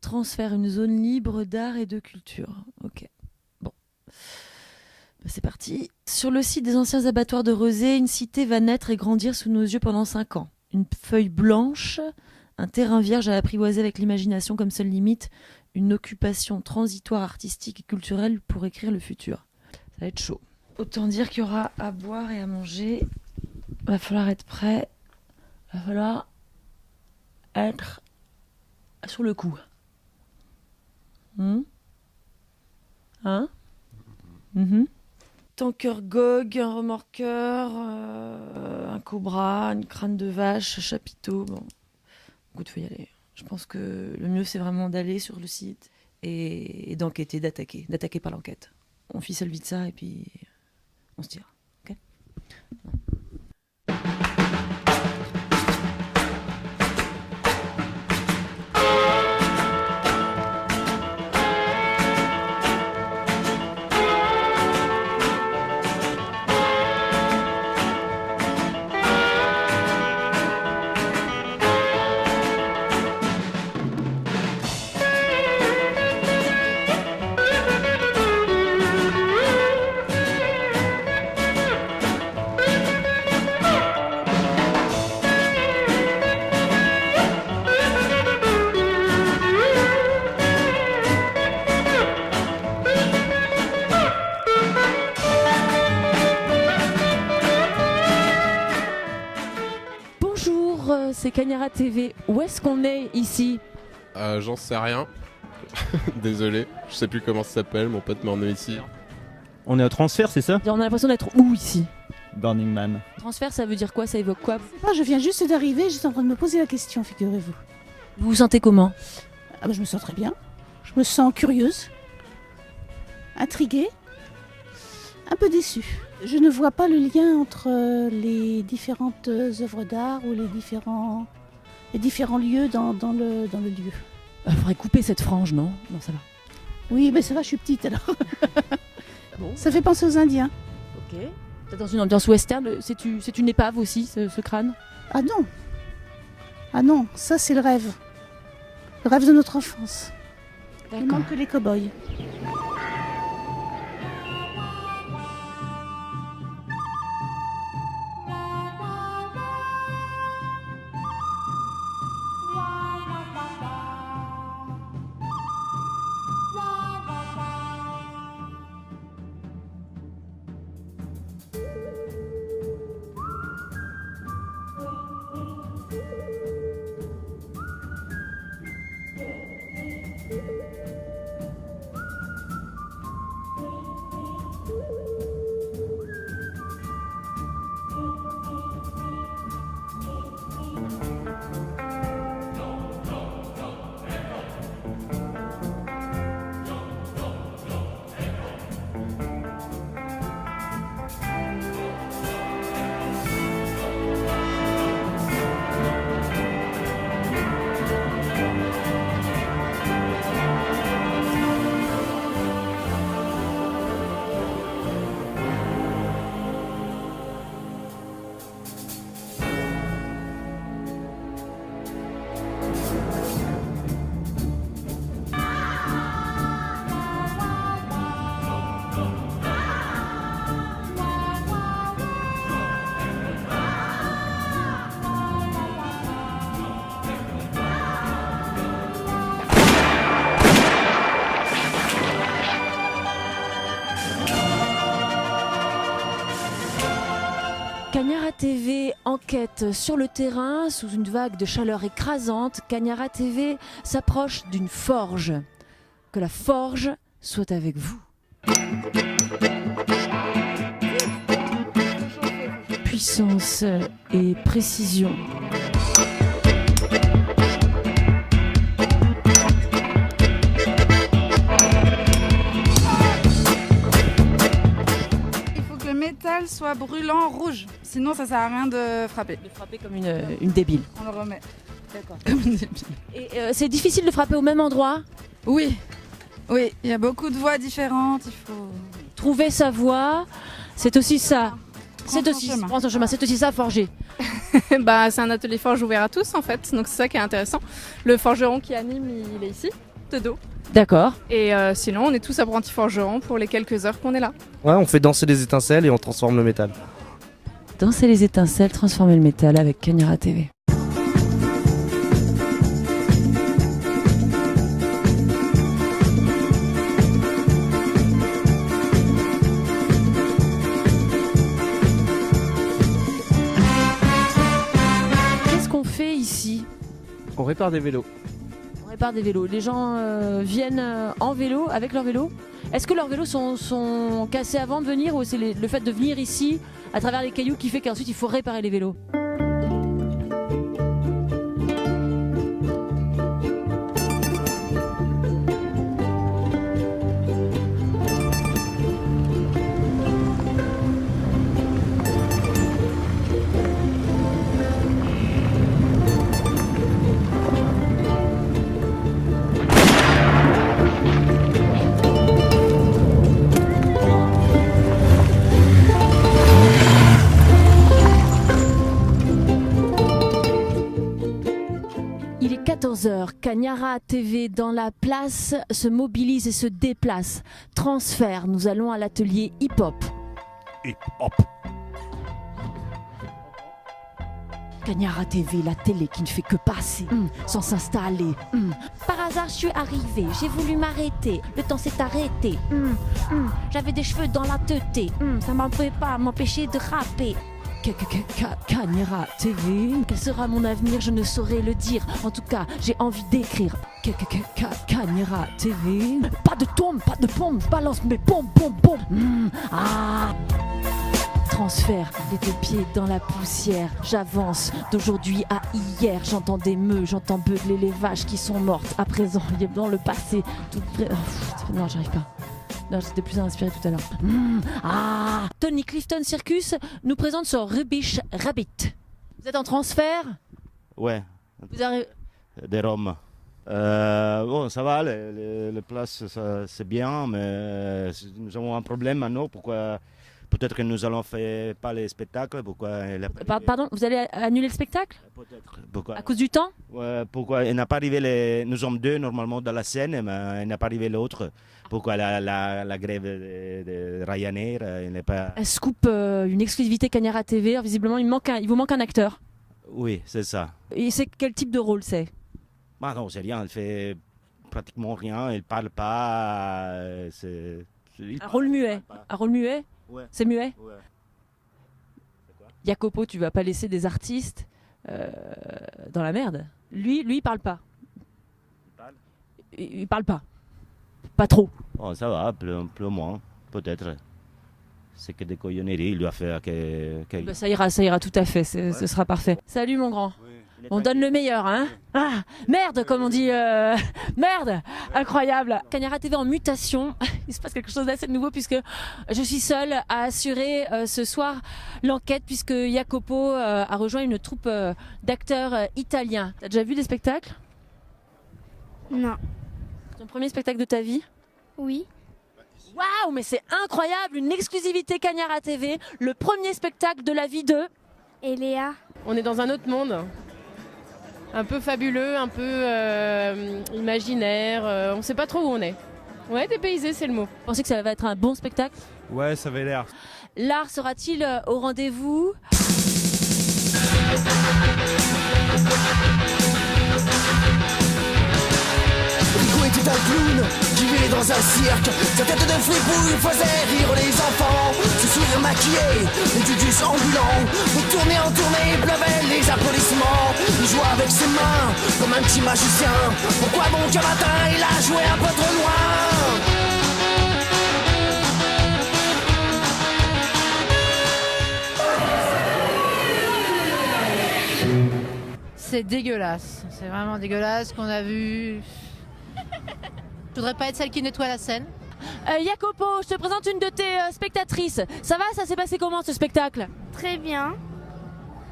transfert, une zone libre d'art et de culture. Ok. Bon. C'est parti. Sur le site des anciens abattoirs de Rezé, une cité va naître et grandir sous nos yeux pendant 5 ans. Une feuille blanche, un terrain vierge à apprivoiser avec l'imagination comme seule limite, une occupation transitoire artistique et culturelle pour écrire le futur. Ça va être chaud. Autant dire qu'il y aura à boire et à manger. Va falloir être prêt. Va falloir être sur le coup. Hein? Tanker Gog, un remorqueur, un cobra, une crâne de vache, chapiteau. Bon, écoute, faut y aller. Je pense que le mieux, c'est vraiment d'aller sur le site et d'enquêter, d'attaquer par l'enquête. On ficelle vite ça et puis on se tire. Ok ? C'est Cagnara TV. Où est-ce qu'on est ici ? J'en sais rien. Désolé, je sais plus comment ça s'appelle, mon pote m'a emmené ici. On est au transfert, c'est ça ? On a l'impression d'être où ici ? Burning Man. Transfert, ça veut dire quoi ? Ça évoque quoi ? Je viens juste d'arriver, j'étais en train de me poser la question, figurez-vous. Vous vous sentez comment ? Je me sens très bien. Je me sens curieuse, intriguée, un peu déçue. Je ne vois pas le lien entre les différentes œuvres d'art ou les différents lieux dans le lieu. Il faudrait couper cette frange, non ? Non, ça va. Oui, mais ça va, je suis petite alors. Bon. Ça fait penser aux Indiens. Ok. T'es dans une ambiance western, c'est une épave aussi, ce crâne ? Ah non. Ah non, ça c'est le rêve. Le rêve de notre enfance. Il manque que les cow-boys. Cagnara TV enquête sur le terrain sous une vague de chaleur écrasante. Cagnara TV s'approche d'une forge. Que la forge soit avec vous. Puissance et précision. Métal soit brûlant rouge, sinon ça sert à rien de frapper. De frapper comme une débile. On le remet. D'accord. Comme une débile. Et c'est difficile de frapper au même endroit ? Oui, il y a beaucoup de voies différentes, il faut trouver sa voie. C'est aussi ça. Prends son chemin. C'est aussi ça, forger. C'est un atelier forge ouvert à tous en fait, donc c'est ça qui est intéressant. Le forgeron qui anime, il est ici. de dos. D'accord. Et sinon, on est tous apprentis forgerons pour les quelques heures qu'on est là. Ouais, on fait danser les étincelles et on transforme le métal. Danser les étincelles, transformer le métal avec Cagnara TV. Qu'est-ce qu'on fait ici? On répare des vélos. On répare des vélos. Les gens viennent en vélo, avec leur vélo. Est-ce que leurs vélos sont cassés avant de venir ou c'est le fait de venir ici à travers les cailloux qui fait qu'ensuite il faut réparer les vélos? Il est 14h, Cagnara TV dans la place se mobilise et se déplace. Transfert, nous allons à l'atelier hip-hop. Hip-hop. Cagnara TV, la télé qui ne fait que passer, sans s'installer. Par hasard, je suis arrivée, j'ai voulu m'arrêter, le temps s'est arrêté. J'avais des cheveux dans la teuté, ça ne pouvait pas m'empêcher de rapper. Cagnara TV, quel sera mon avenir, je ne saurais le dire. En tout cas, j'ai envie d'écrire. Cagnara TV. Pas de tombe, pas de pompe, je balance mes pompes, Transfert, les deux pieds dans la poussière. J'avance d'aujourd'hui à hier. J'entends des meux, j'entends beugler les vaches qui sont mortes. À présent, dans le passé. Tout près. Non, j'arrive pas. Non, j'étais plus inspiré tout à l'heure. Tony Clifton Circus nous présente son Rubbish Rabbit. Vous êtes en transfert? Ouais, Vous arrivez... des Roms. Bon, ça va, les places, c'est bien, mais nous avons un problème maintenant. Pourquoi? Peut-être que nous allons faire pas les spectacles. Pourquoi Pardon, vous allez annuler le spectacle? Peut-être. Pourquoi? À cause du temps? Ouais, pourquoi il n'a pas arrivé nous sommes deux normalement dans la scène, mais il n'a pas arrivé l'autre. Pourquoi la grève de Ryanair, il n'est pas... Scoop, une exclusivité Cagnara TV. Alors, visiblement, il vous manque un acteur. Oui, c'est ça. Et c'est quel type de rôle c'est? Bah non, c'est rien. Il fait pratiquement rien. Il parle pas. Un rôle muet. Un rôle muet? Ouais. C'est muet? Ouais. Jacopo, tu vas pas laisser des artistes dans la merde. Lui, il parle pas. Il parle pas. Pas trop. Oh, ça va, plus ou moins, peut-être. C'est que des cochonneries, il doit faire que... Bah, ça ira tout à fait, ce sera parfait. Salut mon grand. Oui. On donne le meilleur, hein? Ah, merde, comme on dit. Merde, incroyable. Cagnara TV en mutation. Il se passe quelque chose d'assez nouveau puisque je suis seule à assurer ce soir l'enquête puisque Jacopo a rejoint une troupe d'acteurs italiens. T'as déjà vu des spectacles? Non. Ton premier spectacle de ta vie? Oui. Waouh, mais c'est incroyable, une exclusivité Cagnara TV, le premier spectacle de la vie de... Et Léa? On est dans un autre monde, un peu fabuleux, un peu imaginaire, on ne sait pas trop où on est. Ouais, dépaysé, c'est le mot. Vous pensez que ça va être un bon spectacle? Ouais, ça avait l'air. L'art sera-t-il au rendez-vous? Rico était un clown qui vivait dans un cirque. Sa tête de fripouille faisait rire les enfants. Ce sourire maquillé, le dudus ambulant. De tournée en tournée, pleuvaient les applaudissements. Il jouait avec ses mains, comme un petit magicien. Pourquoi bon qu'un matin il a joué un peu trop loin? C'est dégueulasse, c'est vraiment dégueulasse qu'on a vu. Je voudrais pas être celle qui nettoie la scène. Jacopo, je te présente une de tes spectatrices. Ça va, ça s'est passé comment ce spectacle? Très bien.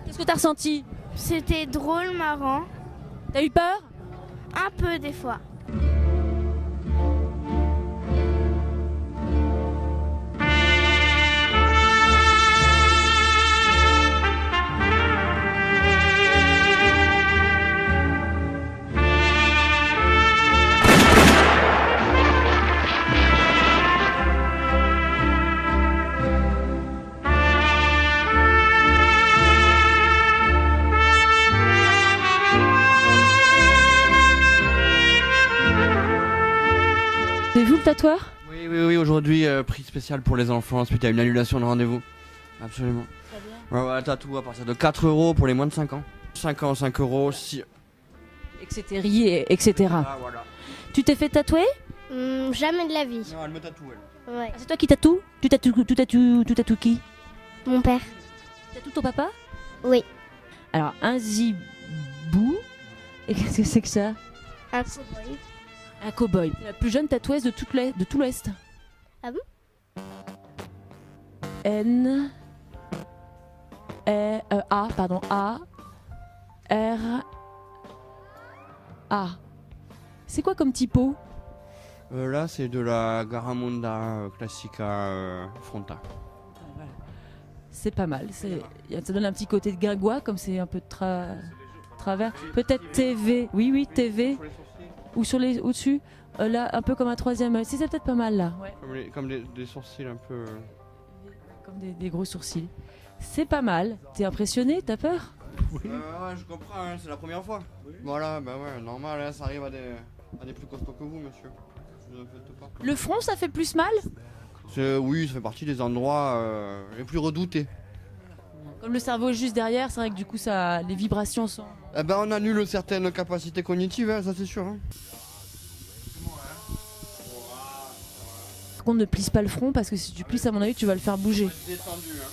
Qu'est-ce que t'as ressenti? C'était drôle, marrant. T'as eu peur? Un peu des fois. C'est vous le tatoueur? Oui, aujourd'hui, prix spécial pour les enfants suite à une annulation de rendez-vous. Absolument. Ouais, tatou à partir de 4 € pour les moins de 5 ans. 5 ans, 5 €, si... Etc. Ah, voilà. Tu t'es fait tatouer? Jamais de la vie. Non, elle me tatoue, elle. Ouais. Ah, c'est toi qui tatoue? Tu tatoues qui? Mon père. Tu tatoues ton papa? Oui. Alors, un zibou. Et qu'est-ce que c'est que ça? Un cow-boy. Un cow-boy. C'est la plus jeune tatoueuse de tout l'Ouest. Ah bon? A. C'est quoi comme typo? Là, c'est de la Garamonda Classica Fronta. C'est pas mal. Ça donne un petit côté de guingois, comme c'est un peu de travers. Peut-être TV. Oui, TV. Ou au-dessus. Là, un peu comme un troisième œil. C'est peut-être pas mal, là. Ouais. Comme des sourcils un peu... Comme des gros sourcils. C'est pas mal. T'es impressionné? T'as peur? Ouais, je comprends, hein, c'est la première fois. Oui. Voilà, bah ouais, normal, hein, ça arrive à des plus costauds que vous, monsieur. Ne faites pas. Le front, ça fait plus mal? Oui, ça fait partie des endroits les plus redoutés. Comme le cerveau est juste derrière, c'est vrai que du coup, les vibrations sont... Eh ben, on annule certaines capacités cognitives, hein, ça c'est sûr. Hein. Par contre, ne plisse pas le front, parce que si tu plisses, à mon avis, tu vas le faire bouger. Détendu, hein.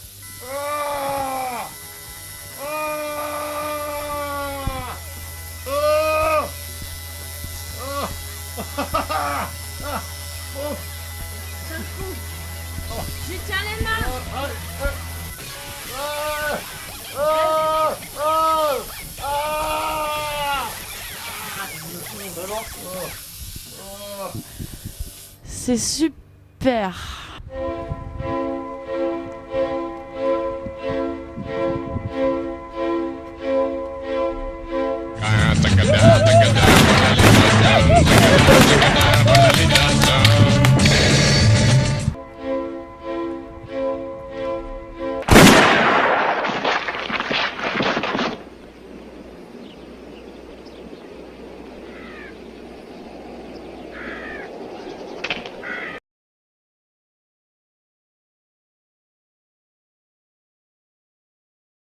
Je tiens les mains. C'est super. Sakata.